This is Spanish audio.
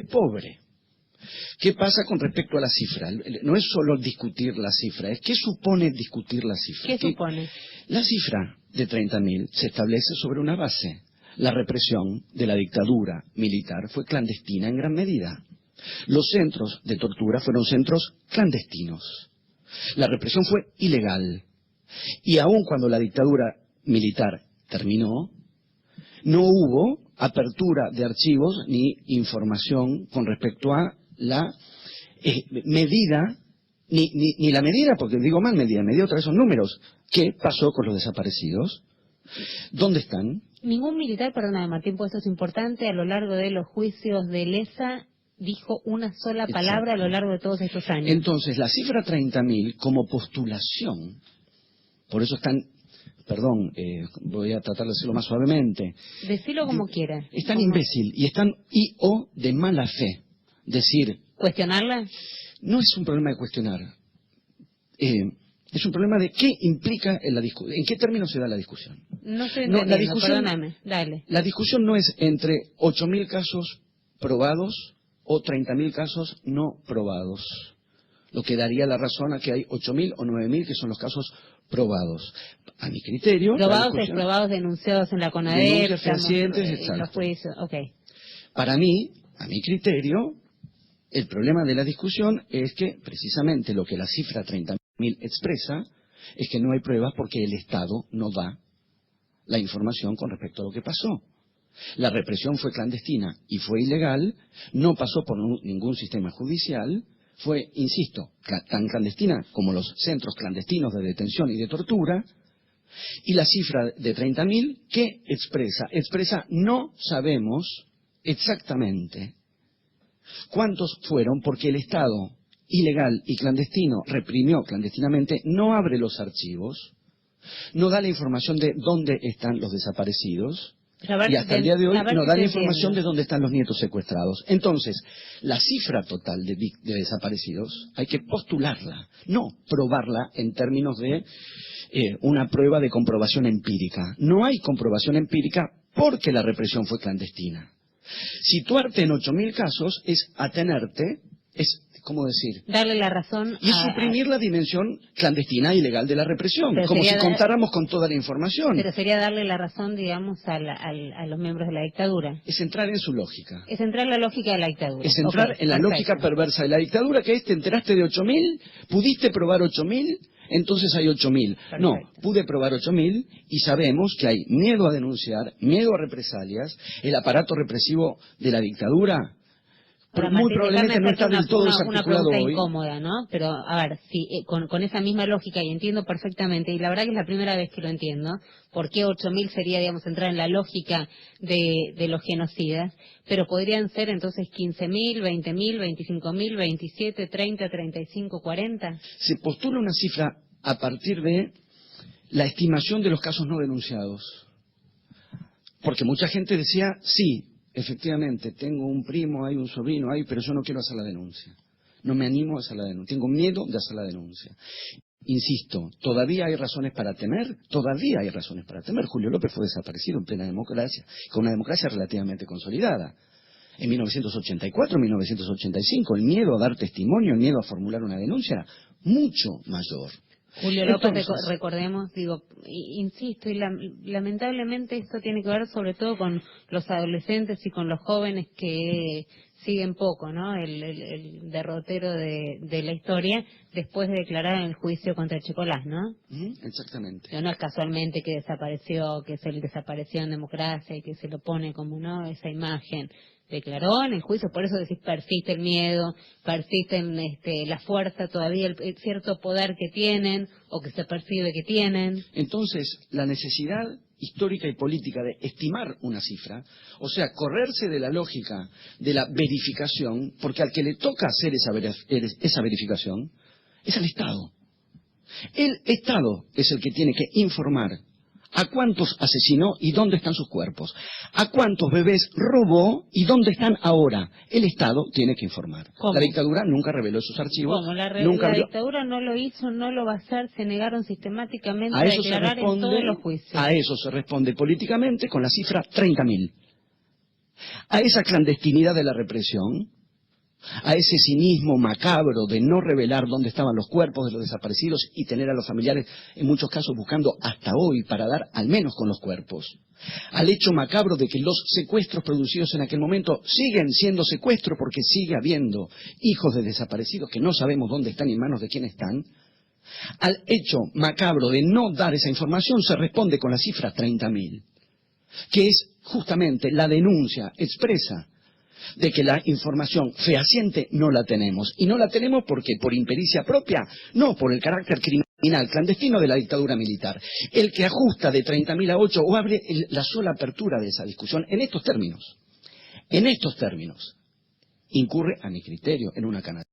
pobre. ¿Qué pasa con respecto a la cifra? No es solo discutir la cifra, es qué supone discutir la cifra. ¿Qué supone? La cifra de 30.000 se establece sobre una base. La represión de la dictadura militar fue clandestina en gran medida. Los centros de tortura fueron centros clandestinos. La represión fue ilegal. Y aun cuando la dictadura militar terminó, no hubo apertura de archivos ni información con respecto a la medida, ni la medida, porque digo mal medida otra vez son números. ¿Qué pasó con los desaparecidos? ¿Dónde están? Ningún militar, perdóname Martín, pues esto es importante, a lo largo de los juicios de Leza dijo una sola palabra. Exacto. A lo largo de todos estos años. Entonces, la cifra 30.000 como postulación, por eso están, perdón, voy a tratar de decirlo más suavemente. Decilo como quieras. Es tan imbécil y es tan de mala fe. Decir... ¿Cuestionarla? No es un problema de cuestionar. Es un problema de qué implica en la discusión, en qué términos se da la discusión. No estoy entendiendo, perdóname, dale. La discusión no es entre 8.000 casos probados o 30.000 casos no probados. Lo que daría la razón a que hay 8.000 o 9.000 que son los casos probados. A mi criterio... Probados es probados denunciados en la CONADEP. Denuncias fehacientes, exacto. En los juicios, ok. Para mí, a mi criterio, el problema de la discusión es que precisamente lo que la cifra 30.000 expresa es que no hay pruebas porque el Estado no da la información con respecto a lo que pasó. La represión fue clandestina y fue ilegal, no pasó por ningún sistema judicial, fue, insisto, tan clandestina como los centros clandestinos de detención y de tortura, y la cifra de 30.000, ¿qué expresa? Expresa, no sabemos exactamente cuántos fueron porque el Estado ilegal y clandestino reprimió clandestinamente, no abre los archivos, no da la información de dónde están los desaparecidos, y hasta el día de hoy no da la información de dónde están los nietos secuestrados. Entonces, la cifra total de desaparecidos hay que postularla, no probarla en términos de una prueba de comprobación empírica. No hay comprobación empírica porque la represión fue clandestina. Situarte en 8.000 casos es atenerte, es, ¿cómo decir? Darle la razón y suprimir la dimensión clandestina e ilegal de la represión, como si contáramos con toda la información. Pero sería darle la razón, digamos, a los miembros de la dictadura. Es entrar en su lógica. Es entrar en la lógica de la dictadura. Es entrar en la lógica perversa de la dictadura, que es, te enteraste de 8.000, pudiste probar 8.000, entonces hay 8.000. No, pude probar 8.000 y sabemos que hay miedo a denunciar, miedo a represalias, el aparato represivo de la dictadura. Pero muy probablemente no está del todo desarticulado hoy. Una pregunta incómoda, ¿no? Pero, a ver, si con esa misma lógica, y entiendo perfectamente, y la verdad que es la primera vez que lo entiendo, ¿por qué 8.000 sería, digamos, entrar en la lógica de los genocidas? Pero podrían ser entonces 15.000, 20.000, 25.000, 27, 30, 35, 40. Se postula una cifra a partir de la estimación de los casos no denunciados. Porque mucha gente decía, sí, efectivamente, tengo un primo, hay un sobrino, pero yo no quiero hacer la denuncia. No me animo a hacer la denuncia. Tengo miedo de hacer la denuncia. Insisto, ¿todavía hay razones para temer? Todavía hay razones para temer. Julio López fue desaparecido en plena democracia, con una democracia relativamente consolidada. En 1984, 1985, el miedo a dar testimonio, el miedo a formular una denuncia, mucho mayor. Julio López, recordemos, digo, insisto, y lamentablemente esto tiene que ver sobre todo con los adolescentes y con los jóvenes que siguen poco, ¿no? El derrotero de la historia después de declarar en el juicio contra Checolás, ¿no? Exactamente. No es casualmente que desapareció, que se desapareció en democracia y que se lo pone como, ¿no?, esa imagen. Declaró en el juicio, por eso decís, persiste el miedo, persiste la fuerza todavía, el cierto poder que tienen o que se percibe que tienen. Entonces, la necesidad histórica y política de estimar una cifra, o sea, correrse de la lógica de la verificación, porque al que le toca hacer esa verificación es al Estado. El Estado es el que tiene que informar a cuántos asesinó y dónde están sus cuerpos, a cuántos bebés robó y dónde están ahora. El Estado tiene que informar. ¿Cómo? La dictadura nunca reveló sus archivos. ¿Cómo? La dictadura no lo hizo, no lo va a hacer, se negaron sistemáticamente a declarar en todos los juicios. A eso se responde políticamente con la cifra 30.000. a esa clandestinidad de la represión, a ese cinismo macabro de no revelar dónde estaban los cuerpos de los desaparecidos y tener a los familiares, en muchos casos, buscando hasta hoy para dar al menos con los cuerpos, al hecho macabro de que los secuestros producidos en aquel momento siguen siendo secuestros porque sigue habiendo hijos de desaparecidos que no sabemos dónde están y en manos de quién están, al hecho macabro de no dar esa información se responde con la cifra 30.000, que es justamente la denuncia expresa de que la información fehaciente no la tenemos. Y no la tenemos porque por impericia propia, no por el carácter criminal clandestino de la dictadura militar. El que ajusta de 30.000 a 8 o abre la sola apertura de esa discusión en estos términos, incurre, a mi criterio, en una canalla.